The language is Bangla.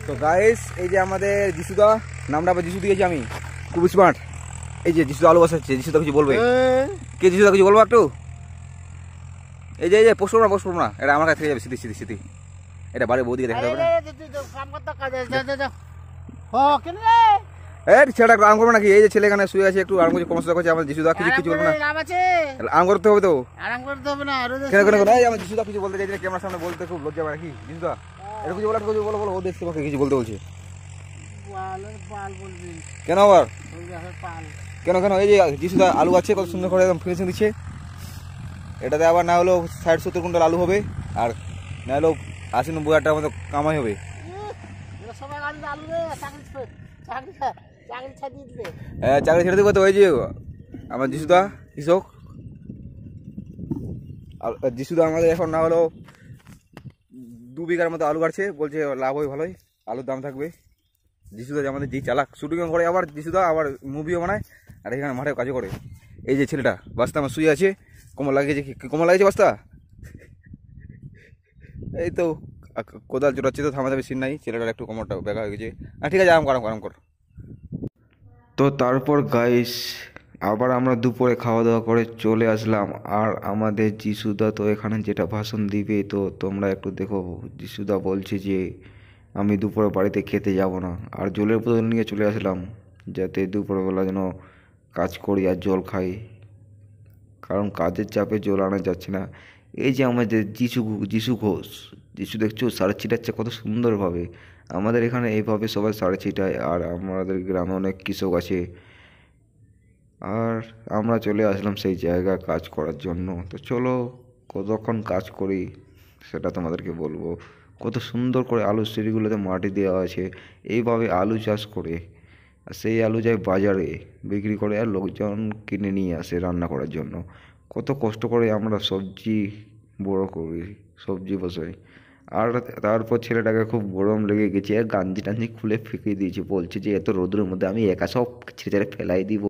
তো গাইস এই যে আমাদের যিশুদা, নামটা আবার যিশু দিয়েছি আমি, খুব স্মার্ট। এই যে যিশুদা আলু বসাচ্ছে, যিশুদা কিছু বলবে? কে যিশুদা কিছু বলবো একটু? এই যে পোস্ট করবো না, এটা আমার কাছে থেকে যাবে স্মৃতি। এটা বাড়ির বৌদিকে দেখতে হবে না। ছেলেটা আরাম করবে নাকি? এই যে ছেলে এখানে শুয়ে আছে, একটু আরাম করছে, কমসা করছে। আমার যিশুদা কিছু বলবে না? আরাম করতে হবে তো। কেন আমার যিশুদা কিছু বলতে চাইছে, ক্যামেরার সামনে বলতে খুব লজ্জা পায় নাকি? যিশুদা এটা কিছু বলো, ও দেখতে পাকে কিছু বলতে বলছে। কেন আবার কেন? এই যে যিশুদা আলু আছে, কত সুন্দর করে একদম ফিনিশিং দিচ্ছে। এটাতে আবার না হলেও 60-70 কুইন্টাল আলু হবে, আর না হলেও 80-90 হাজার টাকার মতো কামাই হবে। হ্যাঁ, চাকরি ছেড়ে দেবো তো। ওই যে আমার যিশুদা কৃষক, যিশুদা আমাদের এখন না হলেও 2 বিঘার মতো আলু কাটছে, বলছে লাভ হয় ভালোই, আলুর দাম থাকবে। যিশুদা আমাদের যেই চালাক, শুটিংও করে, আবার যিশুদা আবার মুভিও বানায়, আর এখানে মাঠে কাজও করে। এই যে ছেলেটা বাস্তা আমার শুয়ে আছে, কোমর লাগিয়েছে। কোমর লাগিয়েছে বাস্তা? এই তো কোদাল চড়াচ্ছে, তো থামাতে সিন নাই, ছেলেটার একটু কোমরটা বেঁকা হয়ে গেছে। ঠিক আছে, আরাম কর। তো তারপর গাইস আবার আমরা দুপুরে খাওয়া দাওয়া করে চলে আসলাম। আর আমাদের যিশুদা তো এখানে যেটা ভাষণ দিবে, তো তোমরা একটু দেখো। যিশুদা বলছে যে আমি দুপুরে বাড়িতে খেতে যাব না, আর জলের বোতল নিয়ে চলে আসলাম, যাতে দুপুরবেলা যেন কাজ করি আর জল খাই, কারণ কাজের চাপে জল আনা যাচ্ছে না। এই যে আমাদের যিশু ঘোষ, যিশু দেখছো সার ছিটাচ্ছে কত সুন্দরভাবে। আমাদের এখানে এইভাবে সবাই সার ছিটায়, আর আমাদের গ্রামে অনেক কৃষক আছে। আর আমরা চলে আসলাম সেই জায়গায় কাজ করার জন্য। তো চলো কতক্ষণ কাজ করি সেটা তোমাদেরকে বলবো। কত সুন্দর করে আলু সিঁড়িগুলোতে মাটি দেওয়া আছে, এইভাবে আলু চাষ করে, আর সেই আলু যায় বাজারে বিক্রি করে, আর লোকজন কিনে নিয়ে আসে রান্না করার জন্য। কত কষ্ট করে আমরা সবজি বড় করি, সবজি বসাই। আর তারপর ছেলেটাকে খুব গরম লেগে গেছে, আর গাঞ্জি টাঞ্জি খুলে ফেঁকে দিয়েছে, বলছে যে এত রোদের মধ্যে আমি একা সব ছেড়ে ফেলাই দিব।